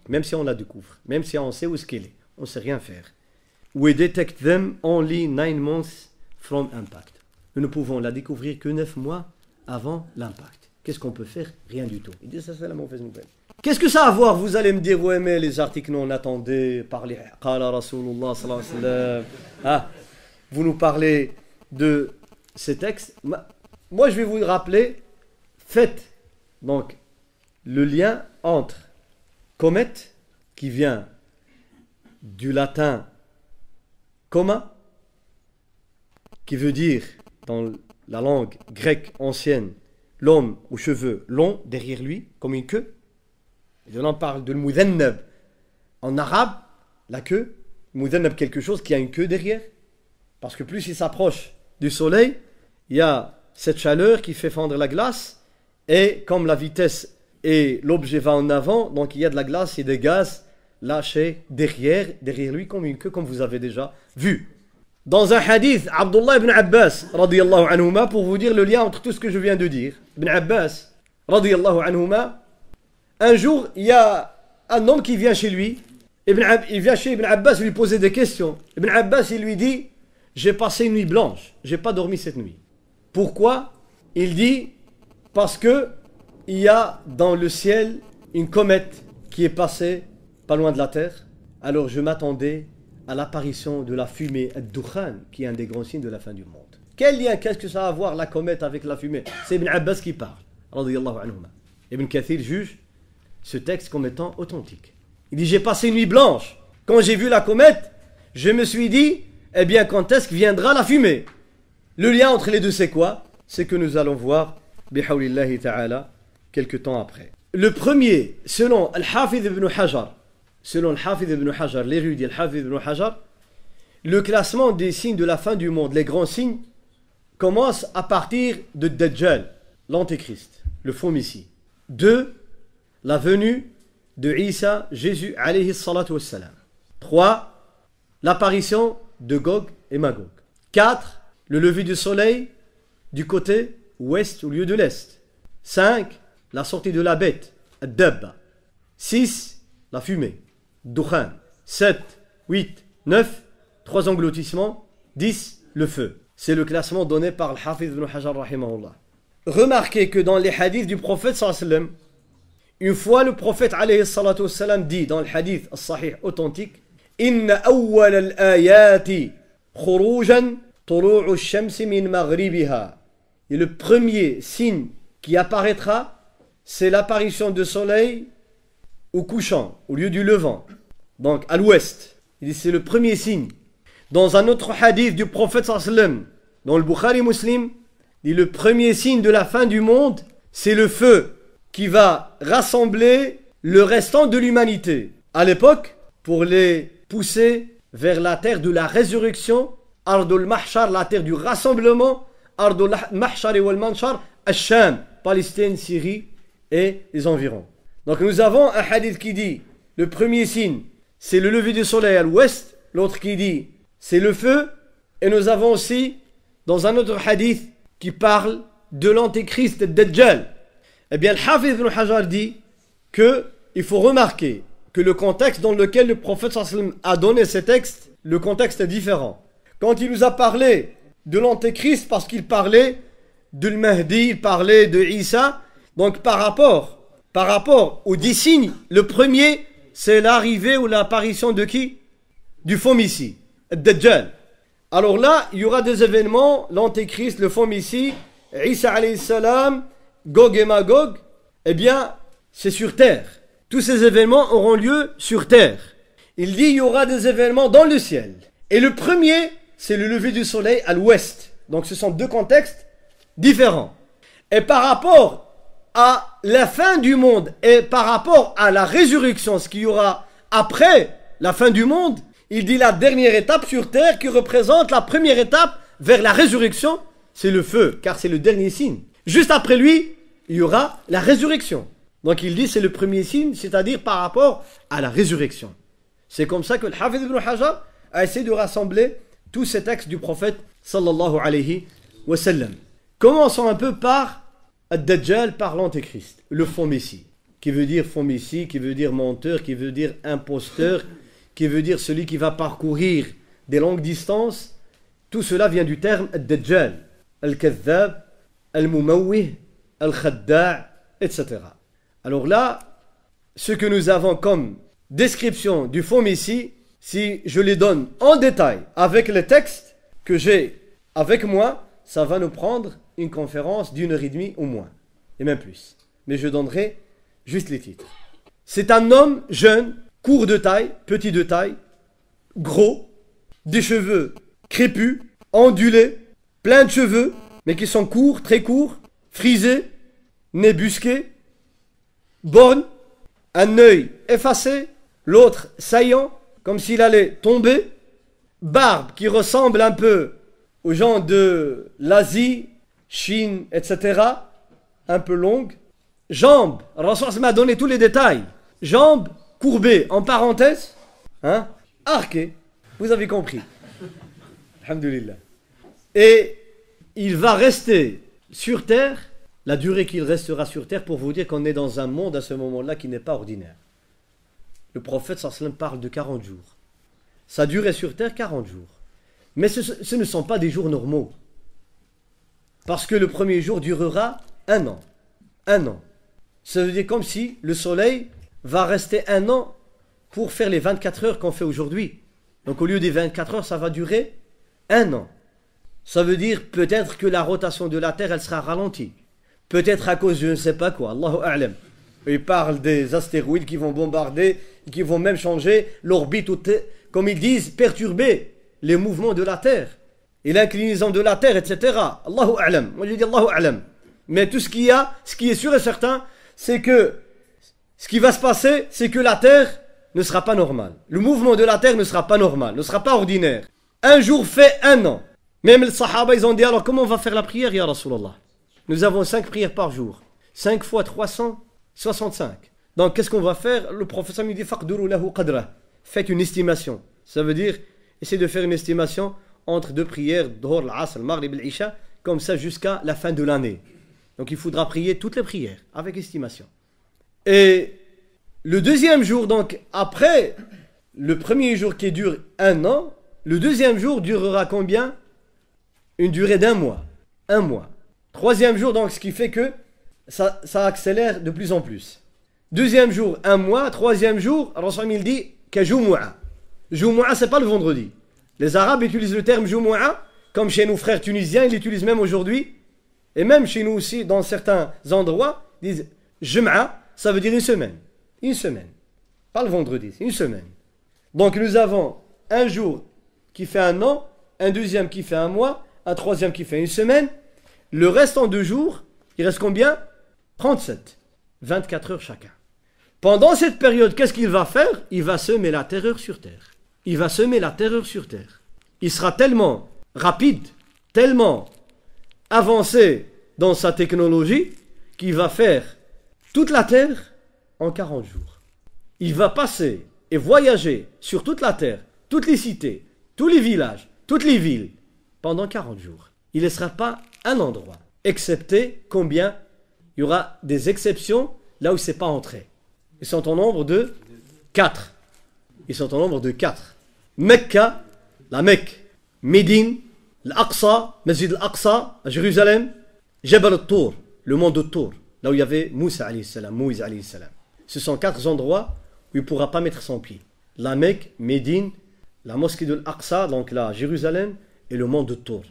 même si on la découvre, même si on sait où est-ce qu'elle est, on ne sait rien faire. We detect them only 9 months from impact. Nous ne pouvons la découvrir que 9 mois avant l'impact. Qu'est-ce qu'on peut faire? Rien du tout. Il dit ça, c'est la mauvaise nouvelle. Qu'est-ce que ça a à voir? Vous allez me dire, ouais, mais les articles non attendez, parlez, qala Rasulullah sallallahu alayhi wa sallam. Ah, vous nous parlez de ces textes. Moi, je vais vous rappeler, faites donc le lien entre comète, qui vient du latin coma, qui veut dire dans la langue grecque ancienne l'homme aux cheveux longs derrière lui, comme une queue. Et on en parle de l'mudhannab. En arabe, la queue, mudhannab, quelque chose qui a une queue derrière. Parce que plus il s'approche du soleil, il y a cette chaleur qui fait fondre la glace. Et comme la vitesse et l'objet va en avant, donc il y a de la glace et des gaz lâchés derrière lui comme une queue, comme vous avez déjà vu. Dans un hadith, Abdullah ibn Abbas, radiyallahu anhuma, pour vous dire le lien entre tout ce que je viens de dire. Ibn Abbas, radiyallahu anhuma, un jour, il y a un homme qui vient chez lui. Il vient chez Ibn Abbas lui poser des questions. Ibn Abbas, il lui dit, j'ai passé une nuit blanche, j'ai pas dormi cette nuit. Pourquoi? Il dit, parce que il y a dans le ciel une comète qui est passée pas loin de la terre. Alors je m'attendais à l'apparition de la fumée, ad-dukhan, qui est un des grands signes de la fin du monde. Quel lien, qu'est-ce que ça a à voir la comète avec la fumée? C'est Ibn Abbas qui parle, radiyallahu anhuma. Ibn Kathir juge ce texte comme étant authentique. Il dit, j'ai passé une nuit blanche. Quand j'ai vu la comète, je me suis dit, eh bien, quand est-ce que viendra la fumée? Le lien entre les deux, c'est quoi? C'est que nous allons voir, bihawlillahi ta'ala, quelques temps après. Le premier, selon Al-Hafidh ibn Hajar, l'érudit Al-Hafidh ibn Hajar, le classement des signes de la fin du monde, les grands signes, commence à partir de Dajjal, l'Antéchrist, le faux messie. 2. La venue de Isa, Jésus, alayhi salatu wassalam. 3. L'apparition de Gog et Magog. 4. Le lever du soleil du côté ouest au lieu de l'est. 5. La sortie de la bête, ad-dabba. 6. La fumée, dukhan. 7. 8. 9. 3 engloutissements. 10. Le feu. C'est le classement donné par Al-Hafidh ibn Hajar rahimahullah. Remarquez que dans les hadiths du prophète sallallahu alayhi wa sallam, une fois le prophète alayhi salatu wassalam dit dans le hadith al-sahih authentique, Inna awwal al-ayati khurujan tulu'u ash-shamsi min maghribiha. Et le premier signe qui apparaîtra, c'est l'apparition du soleil au couchant, au lieu du levant, donc à l'ouest. Il dit c'est le premier signe. Dans un autre hadith du prophète sallallahu alayhi wa sallam, dans le Bukhari Muslim, il dit le premier signe de la fin du monde, c'est le feu qui va rassembler le restant de l'humanité. À l'époque, pour les pousser vers la terre de la résurrection, Ardul Mahshar, la terre du rassemblement, Ardul Mahshar et wal Manshar, Al-Sham, Palestine, Syrie et les environs. Donc nous avons un hadith qui dit, le premier signe, c'est le lever du soleil à l'ouest, l'autre qui dit, c'est le feu, et nous avons aussi, dans un autre hadith, qui parle de l'antéchrist Dajjal. Eh bien, le Hafidh ibn Hajar dit qu'il faut remarquer que le contexte dans lequel le prophète sallallahu alayhi wa sallam a donné ces textes, le contexte est différent. Quand il nous a parlé de l'antéchrist, parce qu'il parlait de Mahdi, il parlait de Isa, donc par rapport aux 10 signes, le premier, c'est l'arrivée ou l'apparition de qui? Du faux messie, Dajjal. Alors là, il y aura des événements, l'antéchrist, le faux messie, Isa alayhi salam, Gog et Magog, eh bien, c'est sur terre. Tous ces événements auront lieu sur terre. Il dit il y aura des événements dans le ciel. Et le premier, c'est le lever du soleil à l'ouest. Donc ce sont deux contextes différents. Et par rapport à la fin du monde et par rapport à la résurrection, ce qu'il y aura après la fin du monde, il dit la dernière étape sur terre qui représente la première étape vers la résurrection, c'est le feu, car c'est le dernier signe. Juste après lui, il y aura la résurrection. Donc il dit c'est le premier signe, c'est-à-dire par rapport à la résurrection. C'est comme ça que le Hafidh ibn Hajar a essayé de rassembler tous ces textes du prophète sallallahu alayhi wa sallam. Commençons un peu par Ad-Dajjal, par l'Antéchrist, le faux messie. qui veut dire fomici, qui veut dire menteur, qui veut dire imposteur, qui veut dire celui qui va parcourir des longues distances. Tout cela vient du terme Ad-Dajjal, Al-Kadhab, Al-Mumawwih, Al-Khadda', etc. Alors là, ce que nous avons comme description du faux messie, si je les donne en détail avec les textes que j'ai avec moi, ça va nous prendre une conférence d'1h30 au moins, et même plus. Mais je donnerai juste les titres. C'est un homme jeune, court de taille, petit de taille, gros, des cheveux crépus, ondulés, plein de cheveux, mais qui sont courts, très courts, frisés, nez busqué, borgne, un œil effacé, l'autre saillant, comme s'il allait tomber, barbe qui ressemble un peu aux gens de l'Asie, Chine, etc., un peu longue, jambes, Rasul m'a donné tous les détails, jambes courbées, en parenthèse, hein, arquées, vous avez compris. Alhamdulillah. Et il va rester sur terre, la durée qu'il restera sur terre, pour vous dire qu'on est dans un monde à ce moment-là qui n'est pas ordinaire. Le prophète sallam parle de 40 jours. Sa durée sur terre, 40 jours. Mais ce ne sont pas des jours normaux. Parce que le premier jour durera 1 an. 1 an. Ça veut dire comme si le soleil va rester 1 an pour faire les 24 heures qu'on fait aujourd'hui. Donc au lieu des 24 heures, ça va durer 1 an. Ça veut dire peut-être que la rotation de la Terre, elle sera ralentie. Peut-être à cause de je ne sais pas quoi. Allahu a'lam. Il parle des astéroïdes qui vont bombarder, qui vont même changer l'orbite, comme ils disent, perturber les mouvements de la Terre et l'inclinaison de la Terre, etc. Allahu a'lam. Moi je dis Allahu a'lam. Mais tout ce qui est sûr et certain, c'est que ce qui va se passer, c'est que la Terre ne sera pas normale. Le mouvement de la Terre ne sera pas normal, ne sera pas ordinaire. Un jour fait 1 an. Même les Sahaba, ils ont dit, alors comment on va faire la prière, ya Rasulallah? Nous avons 5 prières par jour. 5 fois 365. Donc qu'est-ce qu'on va faire? Le prophète me dit, faqduru lahu qadra. Faites une estimation. Ça veut dire, essayez de faire une estimation entre 2 prières, Dhuhr, l'Asr, le Maghrib, l'Isha, comme ça jusqu'à la fin de l'année. Donc il faudra prier toutes les prières, avec estimation. Et le deuxième jour, donc après le premier jour qui dure 1 an, le deuxième jour durera combien? Une durée d'1 mois. 1 mois. Troisième jour, donc ce qui fait que ça accélère de plus en plus. Deuxième jour, 1 mois. Troisième jour, Rasul il dit que Jumu'ah. Jumu'ah, c'est pas le vendredi. Les Arabes utilisent le terme Jumu'ah, comme chez nos frères tunisiens, ils l'utilisent même aujourd'hui. Et même chez nous aussi, dans certains endroits, ils disent Jumu'ah, ça veut dire une semaine. Une semaine. Pas le vendredi, c'est une semaine. Donc nous avons un jour qui fait 1 an, un deuxième qui fait 1 mois, un troisième qui fait une semaine. Le reste en 2 jours, il reste combien? 37. 24 heures chacun. Pendant cette période, qu'est-ce qu'il va faire? Il va semer la terreur sur terre. Il va semer la terreur sur terre. Il sera tellement rapide, tellement avancé dans sa technologie, qu'il va faire toute la terre en 40 jours. Il va passer et voyager sur toute la terre, toutes les cités, tous les villages, toutes les villes, pendant 40 jours. Il ne laissera pas un endroit, excepté combien? Il y aura des exceptions là où c'est pas entré. Ils sont en nombre de 4. Ils sont en nombre de 4. Mecca, la Mecque, Médine, l'Aqsa, Masjid al-Aqsa, à Jérusalem, Jabal al-Tour, le mont de Tour, là où il y avait Moussa alayhi salam, Moïse alayhi salam. Ce sont 4 endroits où il ne pourra pas mettre son pied. La Mecque, Médine, la mosquée de l'Aqsa, donc là, Jérusalem, et le mont de Tour.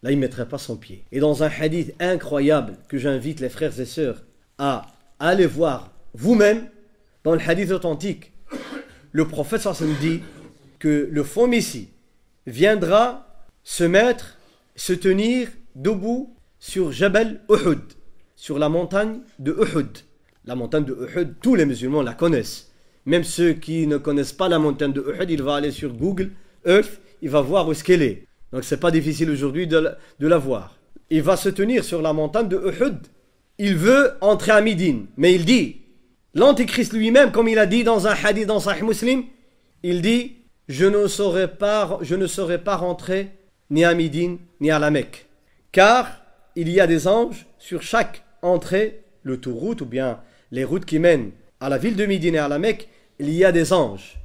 Là, il ne mettrait pas son pied. Et dans un hadith incroyable que j'invite les frères et sœurs à aller voir vous-même, dans le hadith authentique, le prophète sallallahu alayhi wa sallam dit que le faux messie viendra se mettre, se tenir debout sur Jabal Uhud, sur la montagne de Uhud. La montagne de Uhud, tous les musulmans la connaissent. Même ceux qui ne connaissent pas la montagne de Uhud, il va aller sur Google Earth, il va voir où est-ce qu'elle est. Donc c'est pas difficile aujourd'hui de la voir. Il va se tenir sur la montagne de Uhud. Il veut entrer à Médine, mais il dit, l'Antéchrist lui-même, comme il a dit dans un hadith dans Sahih Muslim, il dit, je ne saurais pas rentrer ni à Médine ni à la Mecque, car il y a des anges sur chaque entrée, l'autoroute ou bien les routes qui mènent à la ville de Médine et à la Mecque, il y a des anges,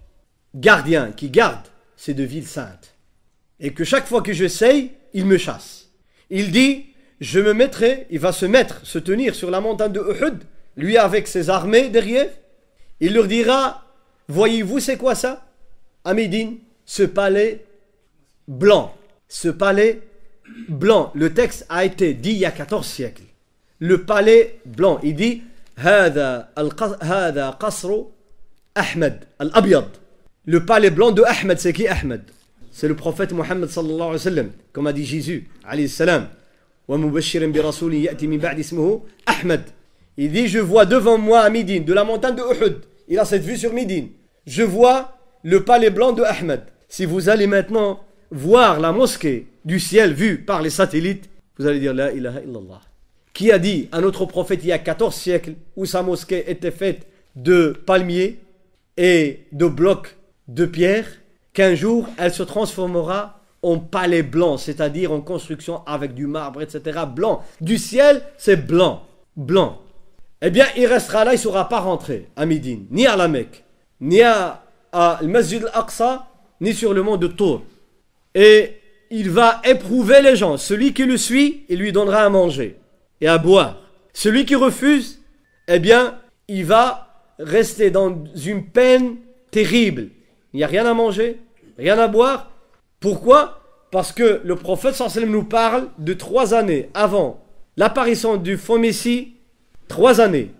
gardiens, qui gardent ces deux villes saintes. Et que chaque fois que j'essaye, ils me chassent. Il dit, je me mettrai, il va se tenir sur la montagne de Uhud, lui avec ses armées derrière. Il leur dira, voyez-vous c'est quoi ça? À Médine, ce palais blanc. Ce palais blanc, le texte a été dit il y a 14 siècles. Le palais blanc, il dit, هذا قصر Ahmed al-Abyad. Le palais blanc de Ahmed, c'est qui Ahmed? C'est le prophète Mohammed sallallahu alayhi wa sallam, comme a dit Jésus alayhi salam. وَمُبَشِّرًا بِرَسُولٍ يَأْتِي مِنْ بَعْدِ اسْمُهُ Ahmed. Il dit, je vois devant moi à Médine, de la montagne de Uhud. Il a cette vue sur Médine. Je vois le palais blanc de Ahmed. Si vous allez maintenant voir la mosquée du ciel vue par les satellites, vous allez dire la ilaha illallah. Qui a dit à notre prophète il y a 14 siècles, où sa mosquée était faite de palmiers et de blocs de pierre, qu'un jour elle se transformera en palais blanc, c'est-à-dire en construction avec du marbre, etc. Blanc. Du ciel, c'est blanc. Blanc. Eh bien, il restera là, il ne saura pas rentrer à Médine, ni à la Mecque, ni à le Masjid al-Aqsa, ni sur le mont de Tour. Et il va éprouver les gens. Celui qui le suit, il lui donnera à manger et à boire. Celui qui refuse, eh bien, il va rester dans une peine terrible. Il n'y a rien à manger, rien à boire. Pourquoi? Parce que le prophète sallallahu alayhi wa sallam nous parle de 3 années avant l'apparition du faux Messie. 3 années.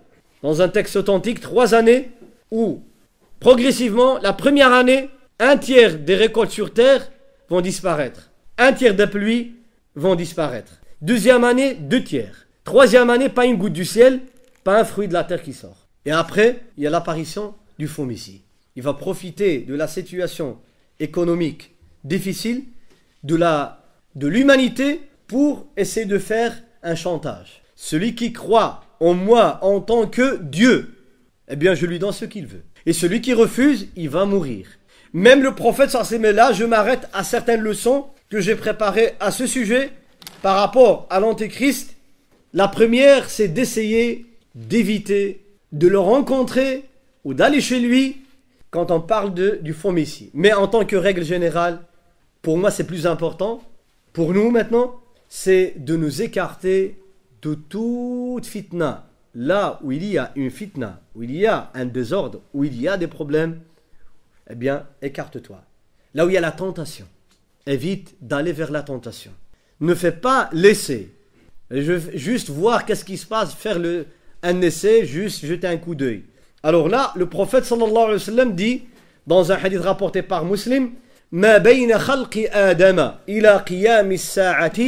Dans un texte authentique, 3 années où, progressivement, la première année, 1/3 des récoltes sur terre vont disparaître. 1/3 des pluies vont disparaître. Deuxième année, 2/3. Troisième année, pas une goutte du ciel, pas un fruit de la terre qui sort. Et après, il y a l'apparition du faux Messie. Il va profiter de la situation économique difficile de l'humanité pour essayer de faire un chantage. Celui qui croit en moi en tant que Dieu, eh bien je lui donne ce qu'il veut. Et celui qui refuse, il va mourir. Même le prophète sallallahu alayhi wa sallam, là je m'arrête à certaines leçons que j'ai préparées à ce sujet par rapport à l'antéchrist. La première, c'est d'essayer d'éviter de le rencontrer ou d'aller chez lui quand on parle du faux Messie. Mais en tant que règle générale, pour moi c'est plus important, pour nous maintenant, c'est de nous écarter de toute fitna. Là où il y a une fitna, où il y a un désordre, où il y a des problèmes, eh bien, écarte-toi. Là où il y a la tentation, évite d'aller vers la tentation. Ne fais pas l'essai. Juste voir qu'est-ce qui se passe, faire un essai, juste jeter un coup d'œil. Alors là, le prophète sallallahu alayhi wa sallam dit, dans un hadith rapporté par Muslim, ما بين خلق آدم إلى قيام الساعة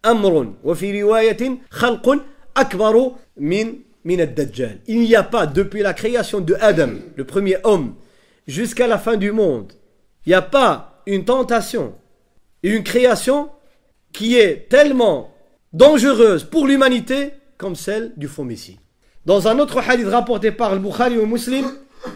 أمر وفي رواية خلق أكبر من الدجال. Il n'y a pas, depuis la création de Adam, le premier homme, jusqu'à la fin du monde, il n'y a pas une tentation et une création qui est tellement dangereuse pour l'humanité comme celle du faux Messie. Dans un autre hadith rapporté par le Bukhari ou Muslim,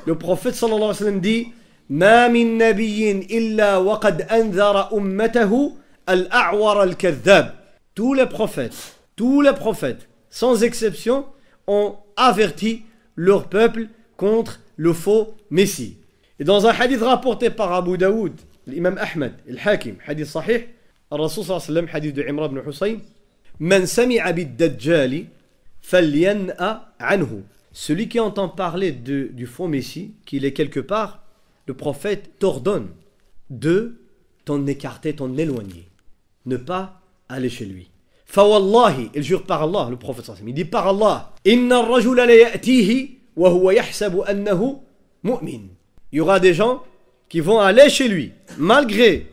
le prophète sallallahu alayhi wa sallam dit ما من نبي إلا وقد أنذر أمته الأعور الكذاب. Tous les prophètes, sans exception, ont averti leur peuple contre le faux Messie. Et dans un hadith rapporté par Abu Daoud, l'imam Ahmed, al-Hakim, hadith sahih, الرسول صلى الله عليه وسلم, hadith de Imran ibn Husayn, من سمع بالدجال فلينأ عنه. Celui qui entend parler du faux Messie, qu'il est quelque part, le prophète t'ordonne de t'en écarter, t'en éloigner. Ne pas aller chez lui. Fawallahi, il jure par Allah, le prophète sallallahu alayhi wa sallam, il dit par Allah, Inna ar-rajula la ya'tihi wa huwa yahsabu annahu mu'min. Il y aura des gens qui vont aller chez lui, malgré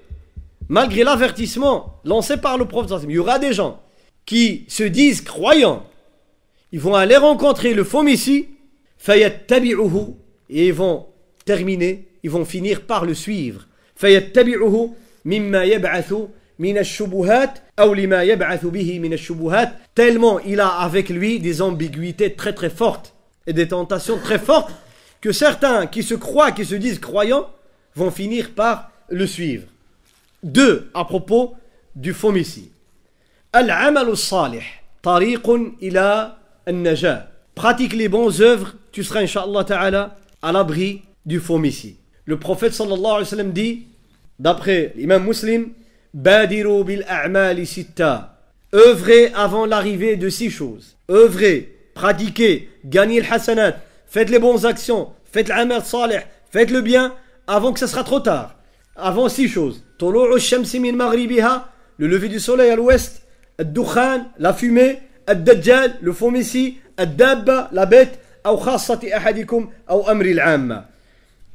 l'avertissement lancé par le prophète sallallahu alayhi wa sallam. Il y aura des gens qui se disent croyants. Ils vont aller rencontrer le faux Messie, fayattabi'uhu, et ils vont finir par le suivre. فَيَتَّبِعُهُ مِمَّا يَبْعَثُ مِنَ الشُّبُهَاتِ أَوْ لِمَا يَبْعَثُ بِهِ مِنَ الشُّبُهَاتِ. Tellement il a avec lui des ambiguïtés très très fortes et des tentations très fortes que certains qui se disent croyants vont finir par le suivre. 2. À propos du faux Messie. العمل الصالح طريق إلى النجاة. pratique les bonnes œuvres, tu seras, Inch'Allah Ta'ala, à l'abri du faux messie. Le prophète sallallahu alayhi wa sallam dit, d'après l'imam Muslim, Badiru bil a'mali sitta. Œuvrez avant l'arrivée de 6 choses. Œuvrez, pratiquez, gagnez le hasanat, faites les bonnes actions, faites l'amal salih, faites le bien avant que ce sera trop tard. Avant 6 choses. Tulu'u shamsi min maghribiha, le lever du soleil à l'ouest, ad-dukhan, la fumée, ad-dajjal, le faux messie, ad-dabba, la bête, aw khassati ahadikum aw amri al-amma.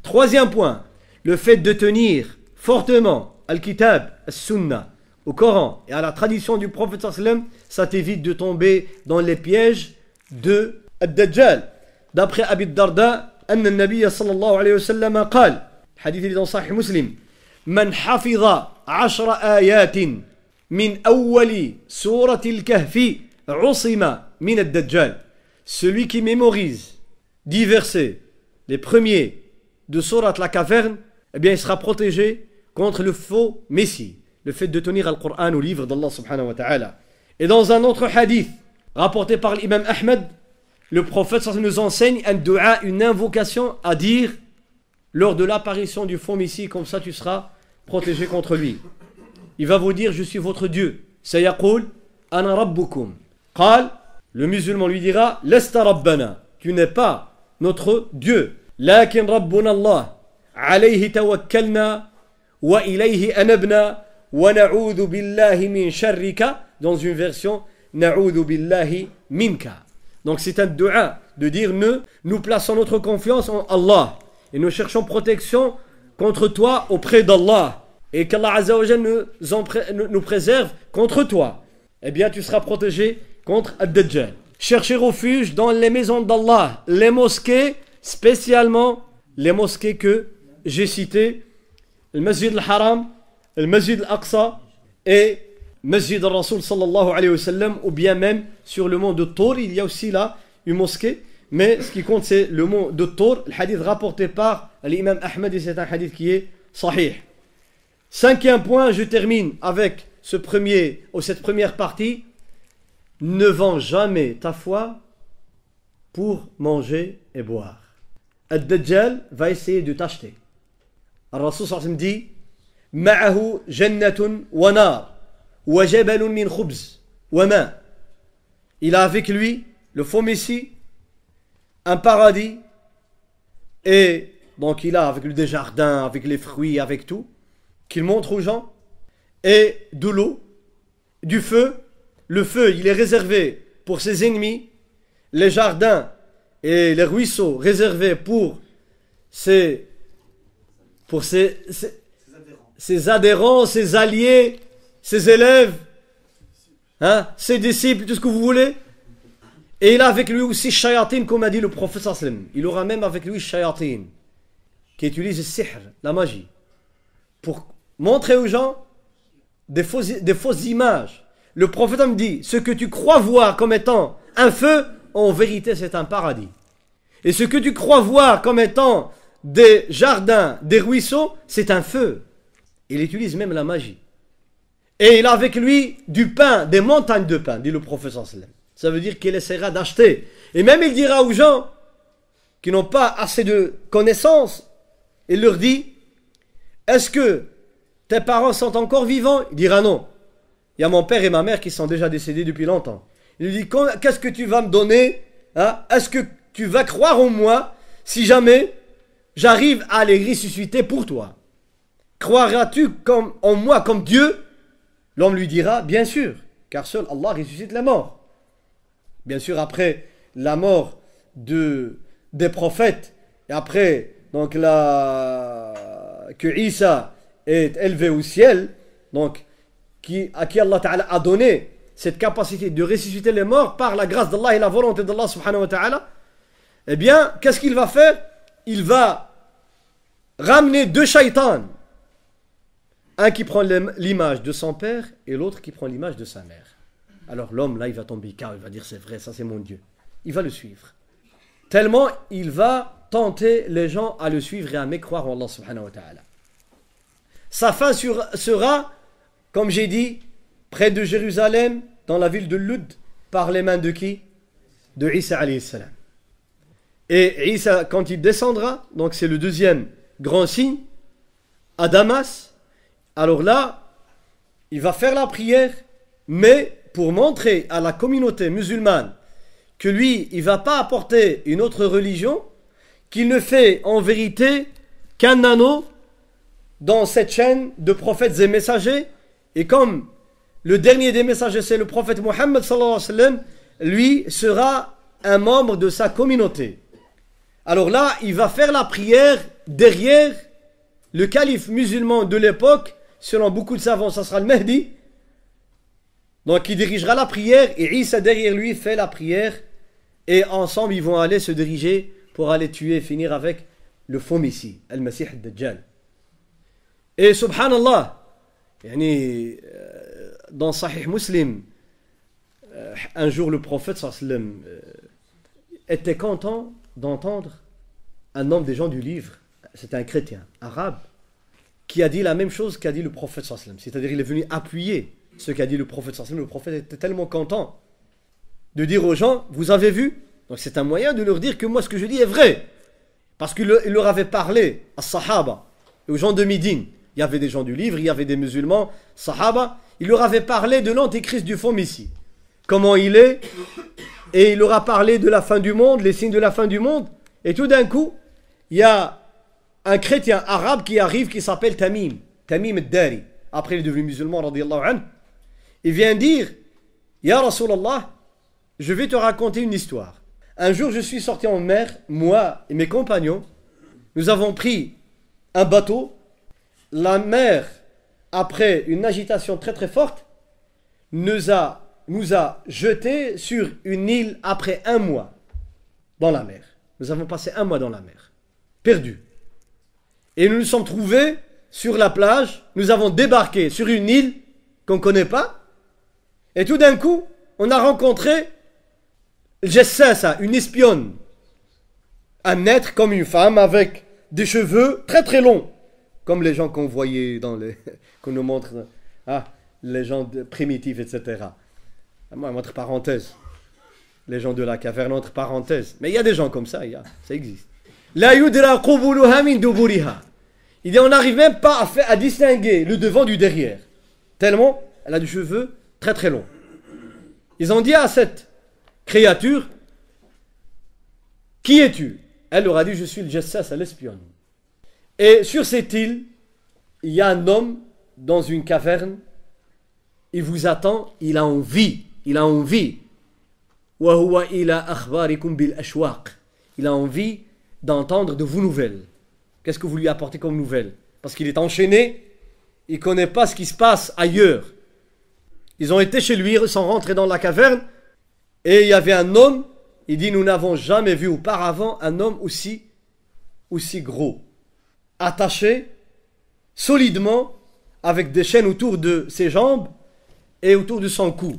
Troisième point, le fait de tenir fortement al-kitab, al-sunnah, au Coran et à la tradition du prophète sallam, ça t'évite de tomber dans les pièges de ad-dajjal. D'après Abi Darda, anna an-nabiy sallallahu alayhi wa sallam قال, hadith est dans Sahih Muslim, man hafiza 10 ayatin min awwali surati al-kahfi usima min ad-dajjal. Celui qui mémorise 10 versets, les premiers de Surat la caverne, eh bien il sera protégé contre le faux messie, le fait de tenir le Coran au livre d'Allah subhanahu wa ta'ala. Et dans un autre hadith rapporté par l'imam Ahmed, le prophète nous enseigne un dua, une invocation à dire lors de l'apparition du faux messie, comme ça tu seras protégé contre lui. Il va vous dire, je suis votre Dieu. Sayaqul ana rabbukum. Qal, le musulman lui dira, lasta rabbana, tu n'es pas notre Dieu. Lakin rabbuna Allah, alayhi tawakkalna wa ilayhi anabna wa na'udhu billahi min sharrika. Dans une version, na'udhu billahi minka. Donc c'est un dua de dire, nous plaçons notre confiance en Allah et nous cherchons protection contre toi auprès d'Allah, et qu'Allah Azza wa Jalla nous préserve contre toi. Eh bien tu seras protégé contre Ad-Dajjal. Cherchez refuge dans les maisons d'Allah, les mosquées, spécialement les mosquées que j'ai citées, le Masjid al-Haram, le Masjid al-Aqsa et Masjid al-Rasul sallallahu alayhi wa sallam, ou bien même sur le mont de Tour, il y a aussi là une mosquée, mais ce qui compte c'est le mont de Tour, le hadith rapporté par l'imam Ahmed, et c'est un hadith qui est sahih. Cinquième point, je termine avec cette première partie. Ne vends jamais ta foi pour manger et boire. Ad-Dajjal va essayer de t'acheter. Al-Rasul sallallahu alayhi wa sallam dit, Ma'ahu jannatun wa nar wa jabalun min khubz wa ma. Il a avec lui, le faux messie, un paradis, et donc il a avec lui des jardins, avec les fruits, avec tout, qu'il montre aux gens, et de l'eau, du feu. Le feu, il est réservé pour ses ennemis, les jardins et les ruisseaux réservés pour ses adhérents, ses alliés, ses élèves, hein, ses disciples, tout ce que vous voulez. Et il a avec lui aussi shayatin, comme a dit le prophète sallallahu alayhi wa sallam. Il aura même avec lui shayatin, qui utilise le sihr, la magie, pour montrer aux gens des fausses images. Le prophète me dit, ce que tu crois voir comme étant un feu, en vérité c'est un paradis. Et ce que tu crois voir comme étant des jardins, des ruisseaux, c'est un feu. Il utilise même la magie. Et il a avec lui du pain, des montagnes de pain, dit le prophète sallallahu alayhi wa sallam. Ça veut dire qu'il essaiera d'acheter. Et même il dira aux gens qui n'ont pas assez de connaissances, il leur dit, est-ce que tes parents sont encore vivants? Il dira non. Il y a mon père et ma mère qui sont déjà décédés depuis longtemps. Il lui dit, qu'est-ce que tu vas me donner, hein? Est-ce que tu vas croire en moi si jamais j'arrive à les ressusciter pour toi? Croiras-tu en moi comme Dieu? L'homme lui dira, bien sûr, car seul Allah ressuscite les morts. Bien sûr, après la mort des prophètes, et après donc que Isa est élevé au ciel, donc à qui Allah Ta'ala a donné cette capacité de ressusciter les morts par la grâce d'Allah et la volonté d'Allah subhanahu wa ta'ala, eh bien, qu'est-ce qu'il va faire? Il va ramener 2 shaitans. Un qui prend l'image de son père et l'autre qui prend l'image de sa mère. Alors l'homme là, il va tomber car il va dire c'est vrai, ça c'est mon Dieu. Il va le suivre. Tellement il va tenter les gens à le suivre et à mécroire en Allah subhanahu wa ta'ala. Sa fin sera, comme j'ai dit, près de Jérusalem, dans la ville de Lud, par les mains de qui? De Isa alayhi salam. Et Isa, quand il descendra, donc c'est le deuxième grand signe, à Damas, alors là, il va faire la prière, mais pour montrer à la communauté musulmane que lui, il ne va pas apporter une autre religion, qu'il ne fait en vérité qu'un anneau dans cette chaîne de prophètes et messagers. Et comme le dernier des messagers, c'est le prophète Mohammed sallallahu alayhi wa sallam, lui sera un membre de sa communauté. Alors là, il va faire la prière derrière le calife musulman de l'époque. Selon beaucoup de savants, ça sera le Mahdi. Donc il dirigera la prière et Isa derrière lui fait la prière. Et ensemble, ils vont aller se diriger pour aller tuer et finir avec le faux Messie, Al-Masih al-Dajjal. Et subhanallah, dans Sahih Muslim, un jour le prophète sallam était content d'entendre un homme des gens du livre, c'était un chrétien arabe, qui a dit la même chose qu'a dit le prophète sallam. C'est-à-dire il est venu appuyer ce qu'a dit le prophète sallam. Le prophète était tellement content de dire aux gens, vous avez vu? Donc c'est un moyen de leur dire que moi ce que je dis est vrai. Parce qu'il leur avait parlé à Sahaba et aux gens de Médine. Il y avait des gens du livre, il y avait des musulmans, Sahaba. Il leur avait parlé de l'antéchrist du faux Messie. Comment il est. Et il leur a parlé de la fin du monde, les signes de la fin du monde. Et tout d'un coup, il y a un chrétien arabe qui arrive qui s'appelle Tamim. Tamim al-Dari. Après il est devenu musulman, radiyallahu anhu. Il vient dire, Ya Rasulallah, je vais te raconter une histoire. Un jour, je suis sorti en mer, moi et mes compagnons. Nous avons pris un bateau. La mer, après une agitation très très forte, nous a jetés sur une île après un mois dans la mer. Nous avons passé un mois dans la mer, perdus. Et nous nous sommes trouvés sur la plage. Nous avons débarqué sur une île qu'on ne connaît pas. Et tout d'un coup, on a rencontré Jessasa, une espionne. Un être comme une femme avec des cheveux très très longs. Comme les gens qu'on voyait dans les... qu'on nous montre... les gens primitifs, etc. Moi, entre parenthèses. Les gens de la caverne, entre parenthèses. Mais il y a des gens comme ça, ça existe. La yudra qubuluha min duburiha. Il dit, on n'arrive même pas à distinguer le devant du derrière. Tellement, elle a des cheveux très très longs. Ils ont dit à cette créature, qui es-tu? Elle leur a dit, je suis le Jassas, l'espionne. Et sur cette île, il y a un homme dans une caverne. Il vous attend, il a envie. Il a envie. Il a envie d'entendre de vos nouvelles. Qu'est-ce que vous lui apportez comme nouvelles? Parce qu'il est enchaîné, il ne connaît pas ce qui se passe ailleurs. Ils ont été chez lui, ils sont rentrés dans la caverne, et il y avait un homme, il dit, nous n'avons jamais vu auparavant un homme aussi gros, attaché solidement, avec des chaînes autour de ses jambes et autour de son cou.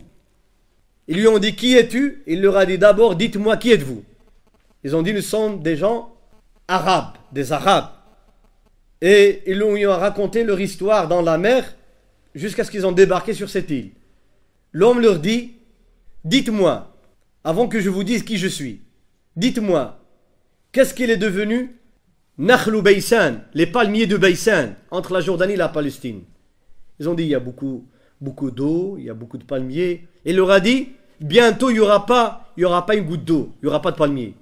Ils lui ont dit, qui es-tu? Il leur a dit, d'abord, dites-moi, qui êtes-vous? Ils ont dit, nous sommes des gens arabes, des arabes. Et ils lui ont raconté leur histoire dans la mer, jusqu'à ce qu'ils ont débarqué sur cette île. L'homme leur dit, dites-moi, avant que je vous dise qui je suis, dites-moi, qu'est-ce qu'il est devenu Nakhlu Baysan, les palmiers de Baysan, entre la Jordanie et la Palestine. Ils ont dit, il y a beaucoup d'eau, il y a beaucoup de palmiers. Et il leur a dit, bientôt il n'y aura pas une goutte d'eau, il n'y aura pas de palmiers.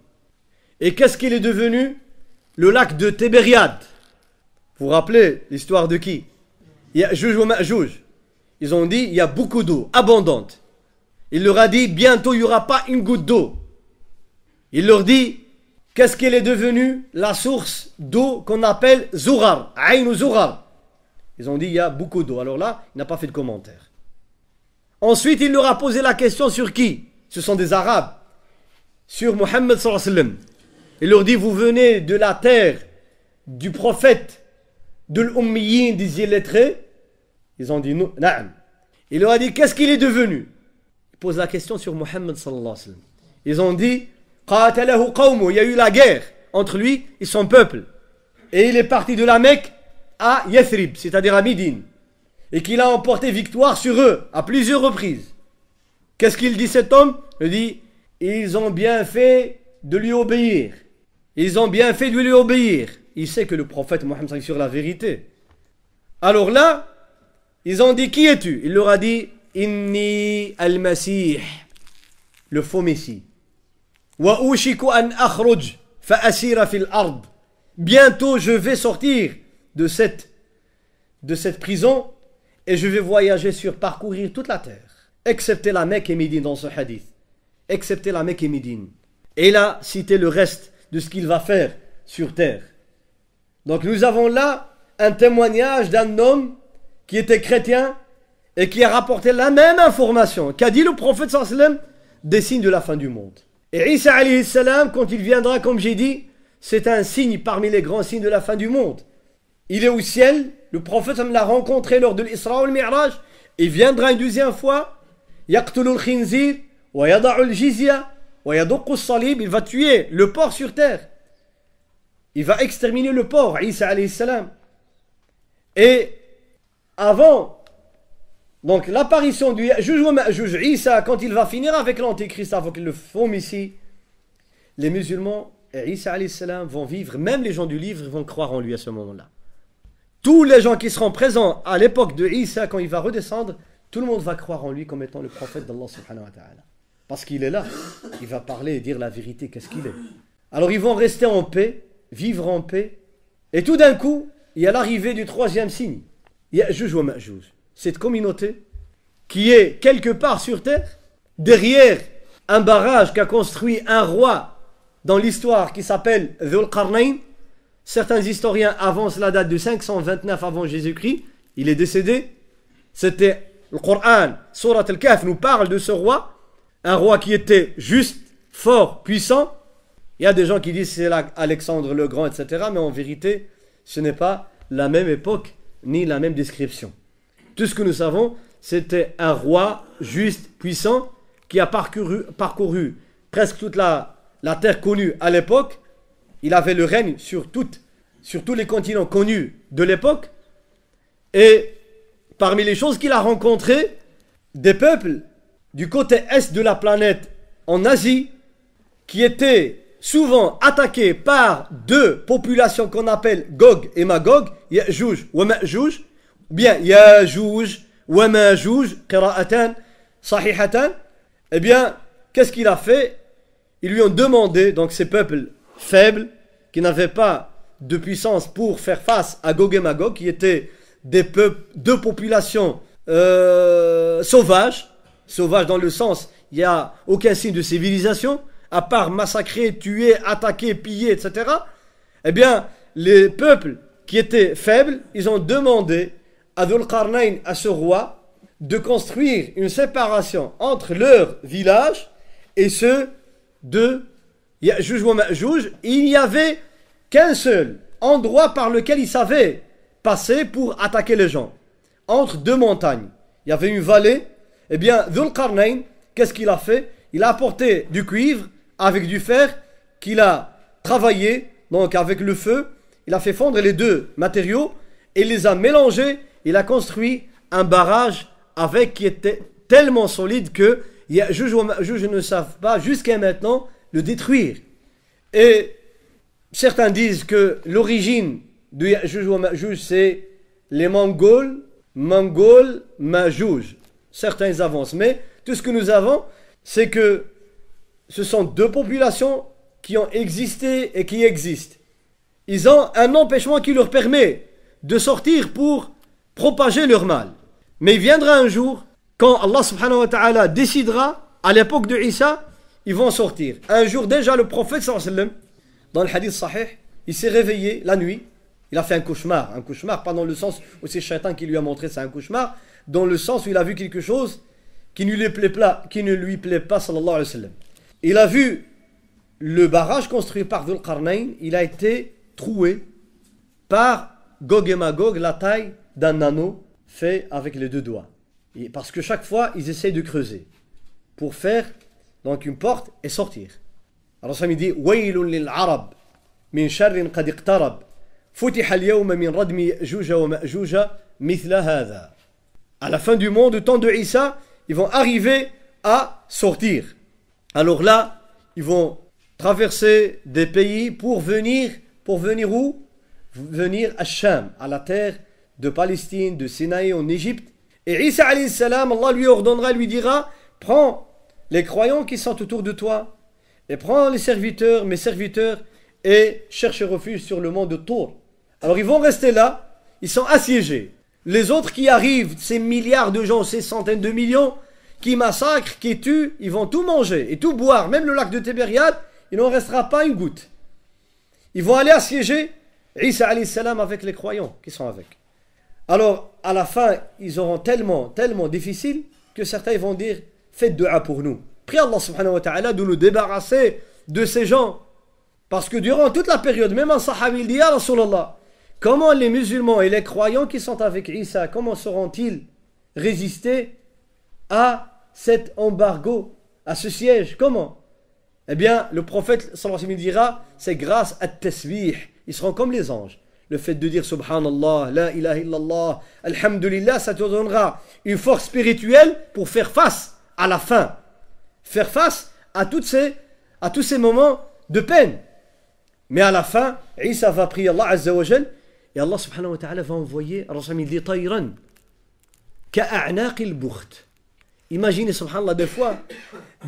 Et qu'est-ce qu'il est devenu? Le lac de Tibériade. Vous vous rappelez l'histoire de qui? Ya'juj wa Ma'juj. Ils ont dit, il y a beaucoup d'eau, abondante. Il leur a dit, bientôt il n'y aura pas une goutte d'eau. Il leur dit, qu'est-ce qu'elle est devenue? La source d'eau qu'on appelle Zourar, Aïn Zourar. Ils ont dit, il y a beaucoup d'eau. Alors là, il n'a pas fait de commentaire. Ensuite, il leur a posé la question sur qui? Ce sont des Arabes. Sur Mohammed sallallahu alayhi wa sallam. Il leur dit, vous venez de la terre du prophète, de l'Ummiyin, des illettrés? Ils ont dit, non, na'am. Il leur a dit, qu'est-ce qu'il est devenu? Il pose la question sur Mohammed sallallahu alayhi wa sallam. Ils ont dit, qatalahu qawmu, il y a eu la guerre entre lui et son peuple. Et il est parti de la Mecque à Yathrib, c'est-à-dire à Médine. Et qu'il a emporté victoire sur eux à plusieurs reprises. Qu'est-ce qu'il dit cet homme? Il dit, ils ont bien fait de lui obéir. Ils ont bien fait de lui obéir. Il sait que le prophète Mohammed est sur la vérité. Alors là, ils ont dit, qui es-tu? Il leur a dit, Inni al-Masih, le faux Messie. Wa ushiku an akhruj fa asira fil ard. Bientôt je vais sortir de cette prison et je vais voyager parcourir toute la terre, excepté la Mecque et Médine dans ce hadith. Excepté la Mecque et Médine. Et il a cité le reste de ce qu'il va faire sur terre. Donc nous avons là un témoignage d'un homme qui était chrétien et qui a rapporté la même information qu'a dit le prophète sallallahu alayhi wa sallam des signes de la fin du monde. Et Isa alayhi salam, quand il viendra, comme j'ai dit, c'est un signe parmi les grands signes de la fin du monde. Il est au ciel, le prophète l'a rencontré lors de l'Isra wal Mi'raj, il viendra une deuxième fois, yaqtulu al-khinzir wa yada'u al-jizya wa yaduqqu as-salib, il va tuer le porc sur terre. Il va exterminer le porc, Isa alayhi salam. Et avant, donc l'apparition du Ya'juj wa Ma'juj, Isa, quand il va finir avec l'Antéchrist, avec le faux Messie, les musulmans et Isa alayhi salam vont vivre, même les gens du livre vont croire en lui à ce moment-là. Tous les gens qui seront présents à l'époque de Isa, quand il va redescendre, tout le monde va croire en lui comme étant le prophète d'Allah subhanahu wa ta'ala. Parce qu'il est là, il va parler et dire la vérité, qu'est-ce qu'il est. Alors ils vont rester en paix, vivre en paix, et tout d'un coup, il y a l'arrivée du troisième signe, Ya'juj wa Ma'juj. Cette communauté qui est quelque part sur terre, derrière un barrage qu'a construit un roi dans l'histoire qui s'appelle Dhul Qarnayn. Certains historiens avancent la date de 529 avant Jésus-Christ. Il est décédé. C'était le Coran, Surat al-Kahf nous parle de ce roi. Un roi qui était juste, fort, puissant. Il y a des gens qui disent c'est Alexandre le Grand, etc. Mais en vérité, ce n'est pas la même époque ni la même description. Tout ce que nous savons, c'était un roi juste, puissant, qui a parcouru presque toute la terre connue à l'époque. Il avait le règne sur tous les continents connus de l'époque. Et parmi les choses qu'il a rencontrées, des peuples du côté est de la planète, en Asie, qui étaient souvent attaqués par deux populations qu'on appelle Gog et Magog, Ya'juj wa Ma'juj, bien Ya'juj wa Ma'juj, qira'atan sahihatan. Eh bien, qu'est-ce qu'il a fait? Ils lui ont demandé, donc ces peuples faibles, qui n'avaient pas de puissance pour faire face à Gog et Magog, qui étaient deux populations sauvages dans le sens, il n'y a aucun signe de civilisation, à part massacrer, tuer, attaquer, piller, etc. Eh bien, les peuples qui étaient faibles, ils ont demandé à Dhul Qarnayn, à ce roi, de construire une séparation entre leur village et ceux de Ya'juj wa Ma'juj. Il n'y avait qu'un seul endroit par lequel ils savaient passer pour attaquer les gens, entre deux montagnes. Il y avait une vallée. Eh bien, Dhul Qarnayn, qu'est-ce qu'il a fait? Il a apporté du cuivre avec du fer qu'il a travaillé, donc avec le feu. Il a fait fondre les deux matériaux et les a mélangés. Il a construit un barrage qui était tellement solide que Ya'juj wa Ma'juj ne savent pas jusqu'à maintenant le détruire. Et certains disent que l'origine de Ya'juj wa Ma'juj, c'est les Mongols, Ma'juj. Certains avancent, mais tout ce que nous avons, c'est que ce sont deux populations qui ont existé et qui existent. Ils ont un empêchement qui leur permet de sortir pour propager leur mal. Mais il viendra un jour, quand Allah subhanahu wa ta'ala décidera, à l'époque de Isa, ils vont sortir. Un jour déjà, le prophète sallallahu alayhi wa sallam, dans le hadith sahih, il s'est réveillé la nuit. Il a fait un cauchemar pas dans le sens où c'est Shaitan qui lui a montré c'est un cauchemar, dans le sens où il a vu quelque chose qui ne lui plaît pas sallallahu alayhi wa sallam. Il a vu le barrage construit par Dhul Qarnayn, il a été troué par Gog et Magog, la taille d'un anneau fait avec les deux doigts. Et parce que chaque fois, ils essayent de creuser pour faire donc une porte et sortir. Alors ça me dit Waylun lil Arab min sharrin qad iqtarab futiha al-yawma min radmi Ya'juj wa Ma'juj mithla hadha. À la fin du monde, au temps de Isa, ils vont arriver à sortir. Alors là, ils vont traverser des pays pour venir où? Venir à Sham, à la terre de Palestine, de Sinaï en Égypte. Et Isa alayhi salam, Allah lui ordonnera, lui dira, prends les croyants qui sont autour de toi, et prends les serviteurs, mes serviteurs, et cherche refuge sur le mont de Tour. Alors ils vont rester là, ils sont assiégés. Les autres qui arrivent, ces milliards de gens, ces centaines de millions, qui massacrent, qui tuent, ils vont tout manger et tout boire, même le lac de Tibériade, il n'en restera pas une goutte. Ils vont aller assiéger Isa alayhi salam avec les croyants qui sont avec. Alors, à la fin, ils auront tellement difficile que certains vont dire, faites dua pour nous. Priez Allah subhanahu wa ta'ala de nous débarrasser de ces gens. Parce que durant toute la période, même un sahabi dit, ya Rasulallah, comment les musulmans et les croyants qui sont avec Isa, comment sauront-ils résister à cet embargo, à ce siège? Comment? Eh bien, le prophète sallallahu alayhi wa sallam dira, c'est grâce à tasbih. Ils seront comme les anges. Le fait de dire Subhanallah, La ilaha illallah, Alhamdulillah, ça te donnera une force spirituelle pour faire face à la faim. Faire face à tous ces moments de peine. Mais à la fin, Isa va prier Allah Azza wa Jal, et Allah subhanahu wa ta'ala va envoyer, il dit Tayran, ka'a'naqil bukht. Imaginez, subhanallah, des fois,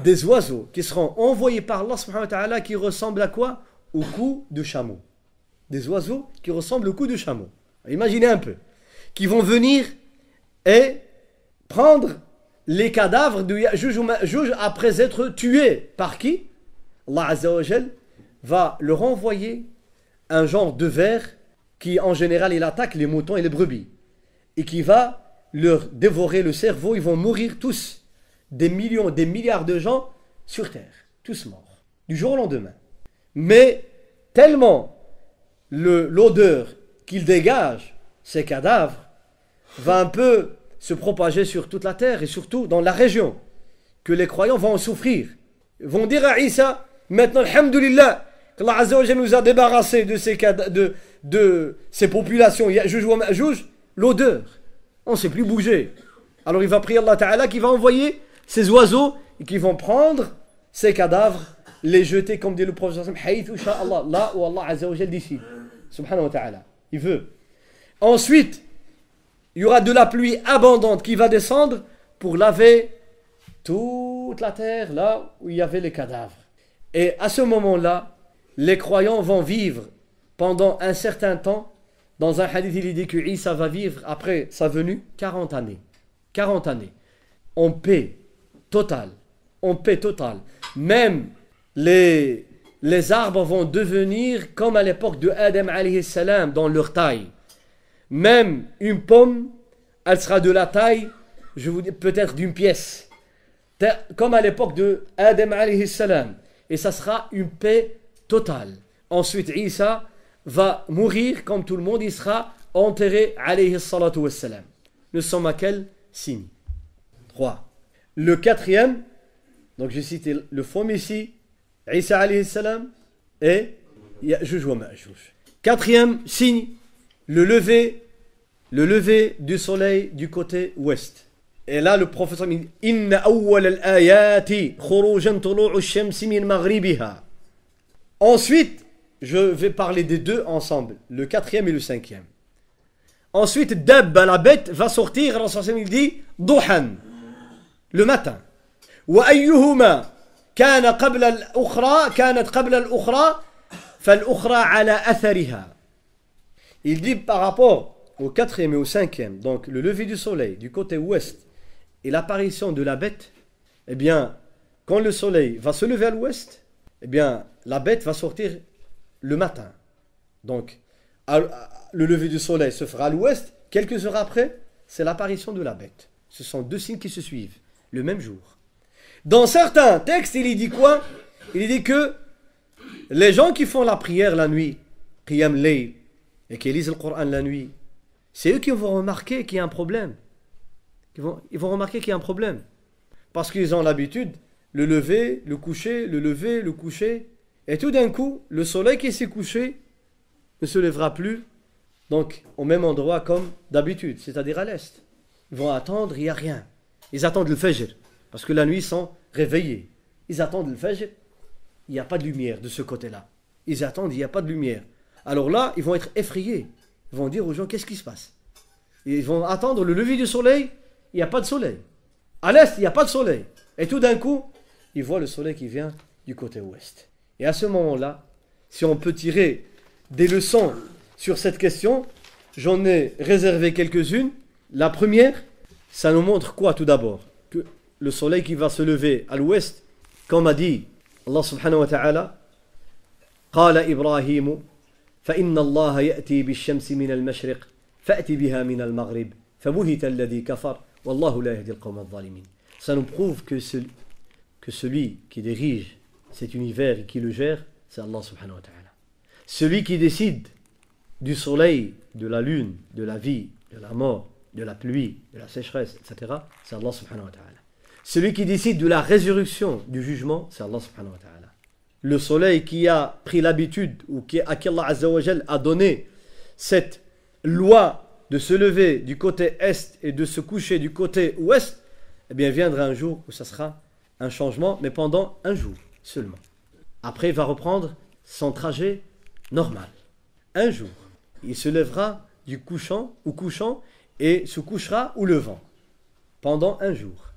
des oiseaux qui seront envoyés par Allah subhanahu wa ta'ala qui ressemblent à quoi? Au cou de chameau. Des oiseaux qui ressemblent au cou de chameau. Imaginez un peu. Qui vont venir et prendre les cadavres de Ya'juj ou Ma'juj après être tués. Par qui? Allah Azza wa Jal va leur envoyer un genre de ver qui en général il attaque les moutons et les brebis. Et qui va leur dévorer le cerveau. Ils vont mourir tous. Des millions, des milliards de gens sur terre. Tous morts. Du jour au lendemain. Mais tellement l'odeur qu'ils dégagent, ces cadavres, va un peu se propager sur toute la terre et surtout dans la région, que les croyants vont en souffrir. Ils vont dire à Isa, maintenant, alhamdulillah, qu'Allah Azza wa Jalla nous a débarrassés de ces populations, Ya'juj wa Ma'juj, l'odeur, on ne sait plus bouger. Alors il va prier Allah Ta'ala qui va envoyer ces oiseaux et qui vont prendre ces cadavres, les jeter, comme dit le prophète, là où Allah Azza wa Jalla décide. Subhanahu wa ta'ala. Il veut. Ensuite, il y aura de la pluie abondante qui va descendre pour laver toute la terre là où il y avait les cadavres. Et à ce moment-là, les croyants vont vivre pendant un certain temps. Dans un hadith, il est dit que Isa va vivre après sa venue 40 années. 40 années. En paix totale. En paix totale. Même les arbres vont devenir comme à l'époque de Adam alayhi salam dans leur taille. Même une pomme, elle sera de la taille, je vous dis peut-être d'une pièce. Comme à l'époque de Adam alayhi salam. Et ça sera une paix totale. Ensuite, Isa va mourir comme tout le monde, il sera enterré alayhi salatu wassalam. Nous sommes à quel signe? 3. Le quatrième, donc j'ai cité le faux messie, Isa alayhi salam et Ya'juj wa Ma'juj. Quatrième signe, le lever du soleil du côté ouest. Et là le prophète dit Inna awwal al-ayati khurujan tulu'u ash-shamsi min maghribiha. Ensuite, je vais parler des deux ensemble, le quatrième et le cinquième. Ensuite, Dabba, la bête, va sortir, il dit Duhan, le matin. Wa ayyuhuma كان قبل الأخرى كانت قبل الأخرى فالأخرى على أثرها. Il dit par rapport au quatrième et au cinquième, donc le lever du soleil du côté ouest et l'apparition de la bête, eh bien, quand le soleil va se lever à l'ouest, eh bien, la bête va sortir le matin. Donc, le lever du soleil se fera à l'ouest, quelques heures après, c'est l'apparition de la bête. Ce sont deux signes qui se suivent, le même jour. Dans certains textes, il dit quoi? Il dit que les gens qui font la prière la nuit, Qiyam Layl, et qui lisent le Coran la nuit, c'est eux qui vont remarquer qu'il y a un problème. Ils vont remarquer qu'il y a un problème. Parce qu'ils ont l'habitude, le lever, le coucher, le lever, le coucher. Et tout d'un coup, le soleil qui s'est couché ne se lèvera plus, donc au même endroit comme d'habitude, c'est-à-dire à l'est. Ils vont attendre, il n'y a rien. Ils attendent le Fajr. Parce que la nuit, ils sont réveillés. Ils attendent le Fajr. il n'y a pas de lumière de ce côté-là. Ils attendent, il n'y a pas de lumière. Alors là, ils vont être effrayés. Ils vont dire aux gens, qu'est-ce qui se passe? Ils vont attendre le lever du soleil, il n'y a pas de soleil. À l'est, il n'y a pas de soleil. Et tout d'un coup, ils voient le soleil qui vient du côté ouest. Et à ce moment-là, si on peut tirer des leçons sur cette question, j'en ai réservé quelques-unes. La première, ça nous montre quoi tout d'abord? Que le soleil qui va se lever à l'ouest, comme a dit Allah subhanahu wa ta'ala, قال إبراهيم فإن الله يأتي بالشمس من المشرق فأتي بها من المغرب فبهت الذي كفر والله لا يهدي القوم الظالمين. Ça nous prouve que celui qui dirige cet univers et qui le gère, c'est Allah subhanahu wa ta'ala. Celui qui décide du soleil, de la lune, de la vie, de la mort, de la pluie, de la sécheresse, etc., c'est Allah subhanahu wa ta'ala. Celui qui décide de la résurrection, du jugement, c'est Allah subhanahu wa ta'ala. Le soleil qui a pris l'habitude, ou à qui Allah azza wa jal a donné cette loi de se lever du côté est et de se coucher du côté ouest, eh bien viendra un jour où ça sera un changement, mais pendant un jour seulement. Après, il va reprendre son trajet normal. Un jour, il se lèvera du couchant et se couchera ou levant. Pendant un jour.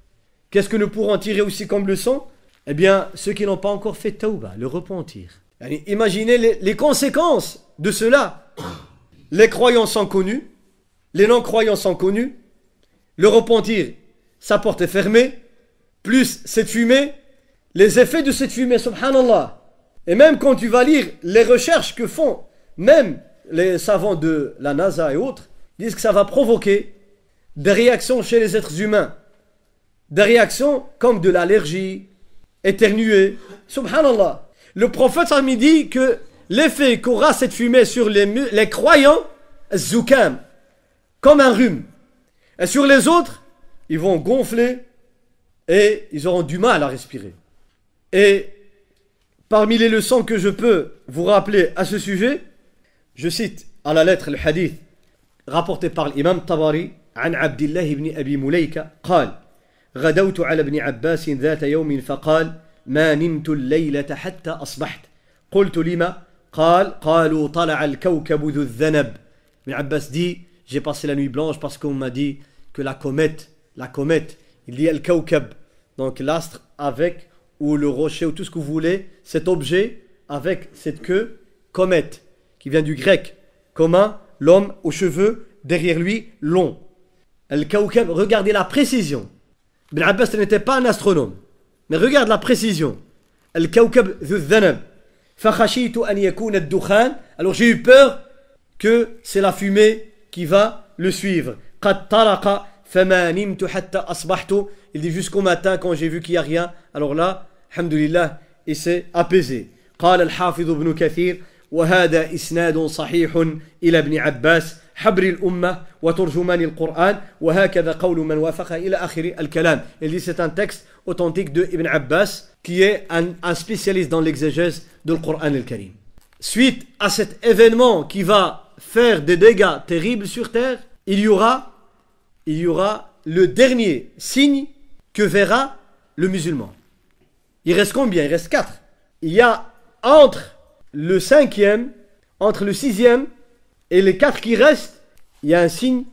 Qu'est-ce que nous pourrons tirer aussi comme leçon? Eh bien, ceux qui n'ont pas encore fait tawbah, le repentir. Imaginez les conséquences de cela. Les croyants sont connus, les non-croyants sont connus, le repentir, sa porte est fermée, plus cette fumée, les effets de cette fumée, subhanallah. Et même quand tu vas lire les recherches que font même les savants de la NASA et autres, disent que ça va provoquer des réactions chez les êtres humains. Des réactions comme de l'allergie, éternuer. Subhanallah. Le prophète sallallahu alayhi wa sallam dit que l'effet qu'aura cette fumée sur les croyants, zoukam, comme un rhume. Et sur les autres, ils vont gonfler et ils auront du mal à respirer. Et parmi les leçons que je peux vous rappeler à ce sujet, je cite à la lettre le hadith rapporté par l'imam Tabari عن عبد الله بن أبي مليكة قال غدوت على ابن عباس ذات يوم فقال ما نمت الليلة حتى أصبحت قلت لما قالوا طلع الكوكب ذو الذنب. Ibn Abbas dit j'ai passé la nuit blanche parce qu'on m'a dit que la comète, il dit al-kawkab, donc l'astre avec ou le rocher ou tout ce que vous voulez, cet objet avec cette queue, comète, qui vient du grec, commun, l'homme aux cheveux, derrière lui, long. Al-kawkab, regardez la précision. Ibn Abbas n'était pas un astronome, mais regarde la précision. Al-kawkab dhu dhanab. Fakhashitu an yakuna ad-dukhan. Alors j'ai eu peur que c'est la fumée qui va le suivre. Qad taraqa fama nimtu hatta asbahtu. Il dit jusqu'au matin quand j'ai vu qu'il n'y a rien. Alors là, alhamdulillah, il s'est apaisé. قال الحافظ ابن كثير وهذا إسناد صحيح إلى ابن عباس حبر الأمة وترجمان القرآن وهكذا قول من وافق إلى آخر الكلام. Il dit c'est un texte authentique de Ibn Abbas qui est un spécialiste dans l'exégèse du Coran al-Karim. Suite à cet événement qui va faire des dégâts terribles sur terre, il y aura le dernier signe que verra le musulman. Il reste combien? Il reste 4. Il y a entre le 5e, entre le 6e et les 4 qui restent, il y a un signe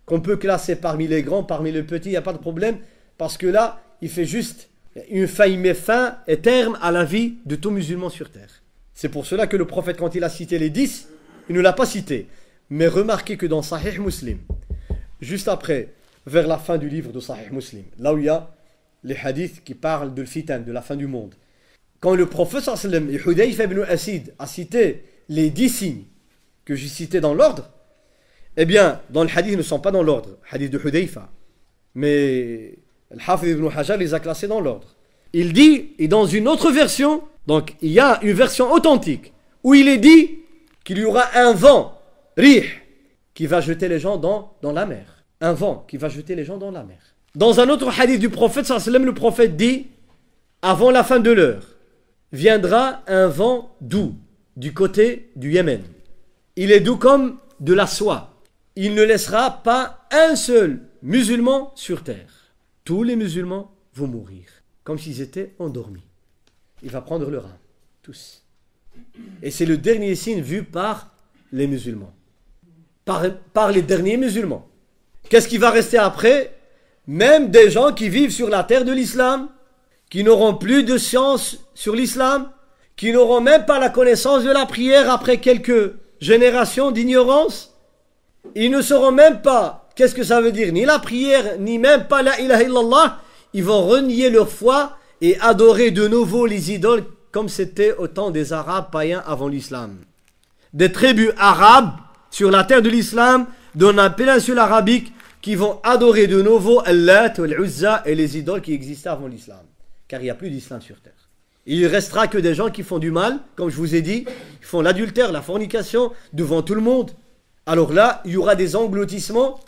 qu'on peut classer parmi les grands, parmi les petits, il n'y a pas de problème, parce que là, il fait juste il met fin et terme à la vie de tout musulman sur terre. C'est pour cela que le prophète, quand il a cité les 10, il ne l'a pas cité. Mais remarquez que dans Sahih Muslim, juste après, vers la fin du livre de Sahih Muslim, là où il y a les hadiths qui parlent de l'fitan, de la fin du monde, quand le prophète sallam et Hudayfa ibn Asid a cité les 10 signes que j'ai cités dans l'ordre, eh bien, dans le hadith, ils ne sont pas dans l'ordre, hadith de Hudayfa, mais Al-Hafiz ibn Hajar les a classés dans l'ordre. Il dit, et dans une autre version, donc il y a une version authentique, où il est dit qu'il y aura un vent, rih, qui va jeter les gens dans la mer. Un vent qui va jeter les gens dans la mer. Dans un autre hadith du prophète, le prophète dit, avant la fin de l'heure, viendra un vent doux du côté du Yémen. Il est doux comme de la soie. Il ne laissera pas un seul musulman sur terre. Tous les musulmans vont mourir, comme s'ils étaient endormis. il va prendre leur âme. Tous. Et c'est le dernier signe vu par les musulmans. Par les derniers musulmans. Qu'est-ce qui va rester après? Même des gens qui vivent sur la terre de l'islam, qui n'auront plus de science sur l'islam, qui n'auront même pas la connaissance de la prière après quelques générations d'ignorance. Ils ne sauront même pas qu'est-ce que ça veut dire, ni la prière, ni même pas la ilaha illallah. Ils vont renier leur foi et adorer de nouveau les idoles comme c'était au temps des Arabes païens avant l'islam. Des tribus arabes sur la terre de l'islam, dans la péninsule arabique, qui vont adorer de nouveau Allah, Al-Uzza et les idoles qui existaient avant l'islam. Car il n'y a plus d'islam sur terre. Il ne restera que des gens qui font du mal, comme je vous ai dit, qui font l'adultère, la fornication, devant tout le monde. Alors là, il y aura des engloutissements.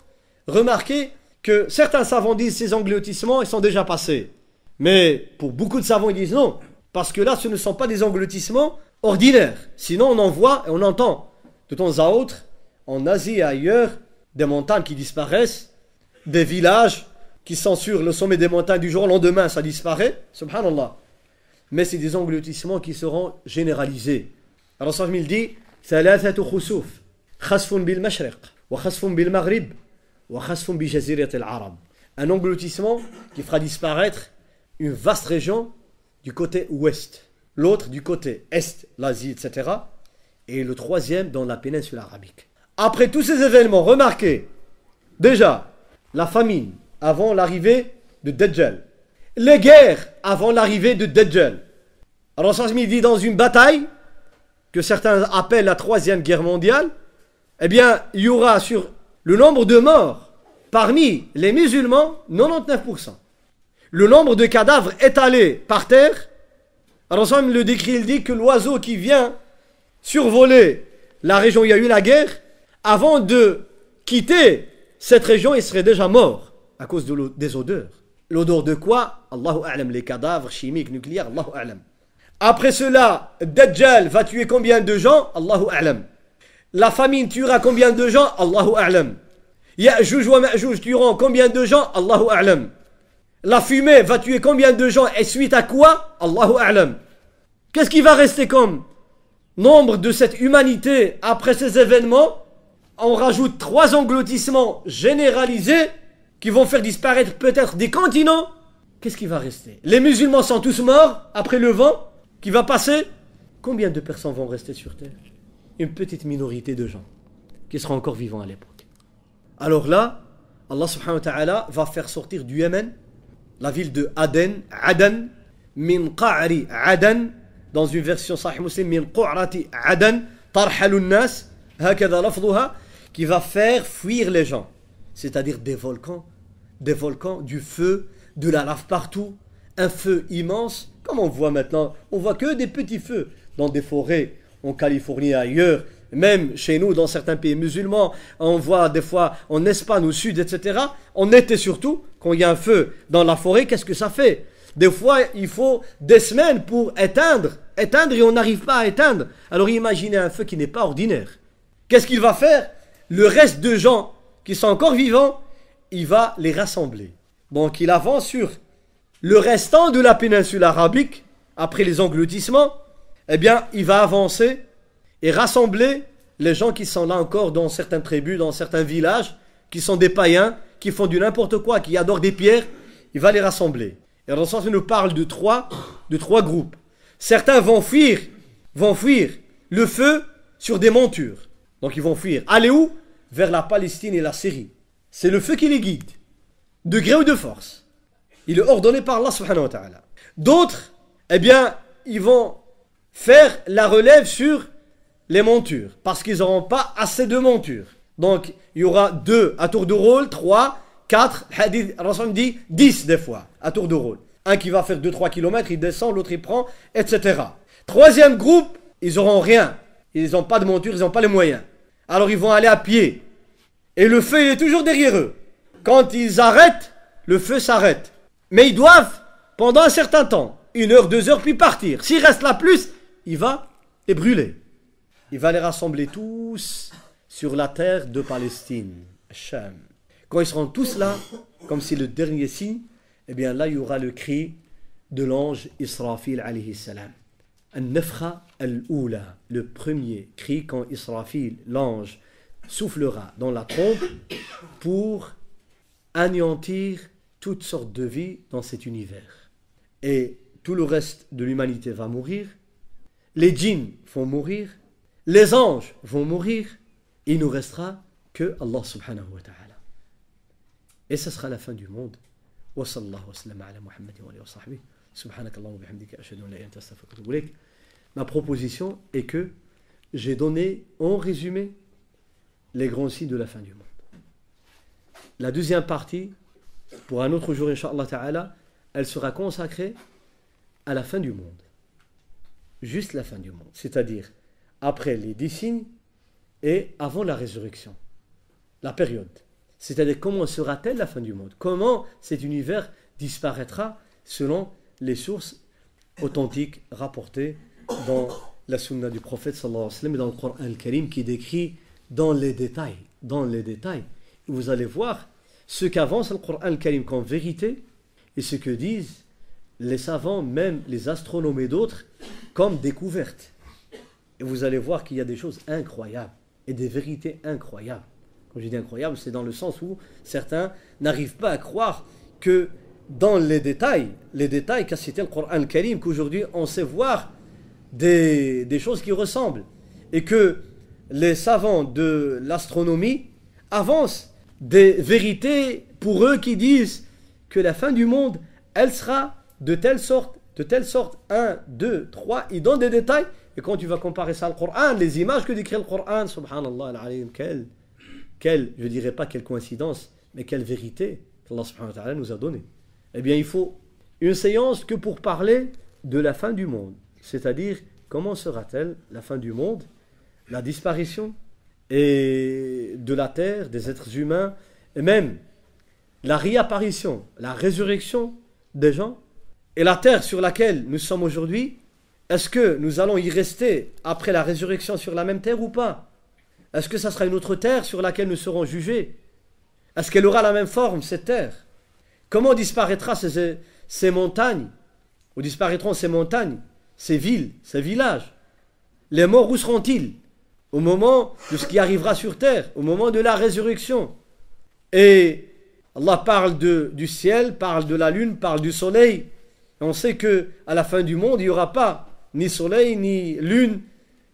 Remarquez que certains savants disent ces engloutissements, ils sont déjà passés. Mais pour beaucoup de savants, ils disent non. Parce que là, ce ne sont pas des engloutissements ordinaires. Sinon, on en voit et on entend de temps à autre, en Asie et ailleurs, des montagnes qui disparaissent, des villages qui sont sur le sommet des montagnes du jour au lendemain, ça disparaît, subhanallah. Mais c'est des engloutissements qui seront généralisés. Alors ça il dit, ثلاثة خسوف خسف بالمشرق وخسف بالمغرب وخسف بجزيرة العرب. Un engloutissement qui fera disparaître une vaste région du côté ouest, l'autre du côté est, l'Asie, etc. Et le troisième dans la péninsule arabique. Après tous ces événements, remarquez, déjà, la famine avant l'arrivée de Dajjal, les guerres avant l'arrivée de Dajjal. Alors ça me dit dans une bataille, que certains appellent la troisième guerre mondiale, eh bien, il y aura sur le nombre de morts parmi les musulmans, 99%. Le nombre de cadavres étalés par terre, alors ça me le décrit, il dit que l'oiseau qui vient survoler la région où il y a eu la guerre, avant de quitter cette région, il serait déjà mort à cause des odeurs. L'odeur de quoi? Allahu a'lam, les cadavres chimiques, nucléaires, Allahu a'lam. Après cela, Dajjal va tuer combien de gens? Allahu a'lam. La famine tuera combien de gens? Allahu a'lam. Ya'juj wa Ma'juj tueront combien de gens? Allahu a'lam. La fumée va tuer combien de gens et suite à quoi? Allahu a'lam. Qu'est-ce qui va rester comme nombre de cette humanité après ces événements? On rajoute 3 engloutissements généralisés qui vont faire disparaître peut-être des continents. Qu'est-ce qui va rester? Les musulmans sont tous morts après le vent qui va passer. Combien de personnes vont rester sur terre? Une petite minorité de gens qui seront encore vivants à l'époque. Alors là, Allah subhanahu wa ta'ala va faire sortir du Yémen la ville de Aden, min qa'ri Aden, dans une version Sahih Muslim, min qu'rati Aden, tarhalun nas, hakada lafdhuha, qui va faire fuir les gens. C'est-à-dire des volcans, du feu, de la lave partout, un feu immense, comme on voit maintenant. On voit que des petits feux dans des forêts, en Californie et ailleurs, même chez nous, dans certains pays musulmans, on voit des fois en Espagne, au sud, etc. En été surtout, quand il y a un feu dans la forêt, qu'est-ce que ça fait? Des fois, il faut des semaines pour éteindre et on n'arrive pas à éteindre. Alors imaginez un feu qui n'est pas ordinaire. Qu'est-ce qu'il va faire? Le reste de gens qui sont encore vivants, il va les rassembler. Donc il avance sur le restant de la péninsule arabique, après les engloutissements, eh bien il va avancer et rassembler les gens qui sont là encore dans certaines tribus, dans certains villages, qui sont des païens, qui font du n'importe quoi, qui adorent des pierres, il va les rassembler. Et dans ce sens, il nous parle de trois groupes. Certains vont fuir le feu sur des montures. Donc ils vont fuir. Aller où? Vers la Palestine et la Syrie. C'est le feu qui les guide, de gré ou de force. Il est ordonné par Allah subhanahu wa ta'ala. D'autres, eh bien, ils vont faire la relève sur les montures, parce qu'ils n'auront pas assez de montures. Donc, il y aura 2 à tour de rôle, 3, 4, hadith, Rasul dit 10 des fois, à tour de rôle. Un qui va faire 2-3 km, il descend, l'autre il prend, etc. Troisième groupe, ils n'auront rien. Ils n'ont pas de monture, ils n'ont pas les moyens. Alors ils vont aller à pied. Et le feu, il est toujours derrière eux. Quand ils arrêtent, le feu s'arrête. Mais ils doivent, pendant un certain temps, 1 heure, 2 heures, puis partir. S'il reste là plus, il va les brûler. Il va les rassembler tous sur la terre de Palestine, Sham. Quand ils seront tous là, comme c'est le dernier signe, eh bien là, il y aura le cri de l'ange Israfil alayhi salam. An-nafkha al-oula, le premier cri quand Israfil, l'ange, soufflera dans la trompe pour anéantir toutes sortes de vie dans cet univers. Et tout le reste de l'humanité va mourir, les djinns vont mourir, les anges vont mourir, il ne restera que Allah subhanahu wa ta'ala. Et ce sera la fin du monde. Wa sallallahu wa sallam ala Muhammadin wa alihi wa sahbihi. Subhanakallahu wa bihamdika ashhadu an la ilaha illa anta astaghfiruka wa atubu ilayk. Ma proposition est que j'ai donné en résumé les grands signes de la fin du monde. La deuxième partie, pour un autre jour, Inch'Allah Ta'ala, elle sera consacrée à la fin du monde. Juste la fin du monde. C'est-à-dire après les 10 signes et avant la résurrection. La période. C'est-à-dire comment sera-t-elle la fin du monde? Comment cet univers disparaîtra selon les sources authentiques rapportées dans la sunna du prophète sallallahu alayhi wa sallam et dans le Coran al-Karim qui décrit dans les détails. Vous allez voir ce qu'avance le Coran al-Karim comme vérité et ce que disent les savants, même les astronomes et d'autres, comme découverte. Et vous allez voir qu'il y a des choses incroyables et des vérités incroyables. Quand je dis incroyable, c'est dans le sens où certains n'arrivent pas à croire que dans les détails qu'a cité le Coran al-Karim, qu'aujourd'hui on sait voir des choses qui ressemblent et que les savants de l'astronomie avancent des vérités pour eux qui disent que la fin du monde, elle sera de telle sorte, 1, 2, 3, ils donnent des détails. Et quand tu vas comparer ça au Coran, les images que décrit le Coran, subhanallah al-alim, je dirais pas quelle coïncidence, mais quelle vérité qu'Allah subhanahu wa ta'ala nous a donnée. Eh bien, il faut une séance que pour parler de la fin du monde. C'est-à-dire, comment sera-t-elle la fin du monde, la disparition et de la terre, des êtres humains, et même la réapparition, la résurrection des gens, et la terre sur laquelle nous sommes aujourd'hui, est-ce que nous allons y rester après la résurrection sur la même terre ou pas? Est-ce que ça sera une autre terre sur laquelle nous serons jugés? Est-ce qu'elle aura la même forme, cette terre? Comment disparaîtra ces montagnes? Où disparaîtront ces montagnes, ces villes, ces villages? Les morts, où seront-ils? Au moment de ce qui arrivera sur terre, au moment de la résurrection. Et Allah parle du ciel, parle de la lune, parle du soleil. Et on sait que à la fin du monde, il n'y aura pas ni soleil, ni lune,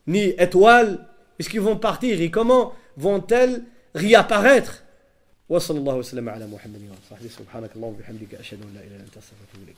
ni étoiles. Est-ce qu'ils vont partir? Et comment vont-elles réapparaître? Wa sallallahu wa sallam ala Muhammadin wa sahbihi subhanakallahu wa bihamdika ashhadu an la ilaha illa anta astaghfiruka wa atubu ilayk.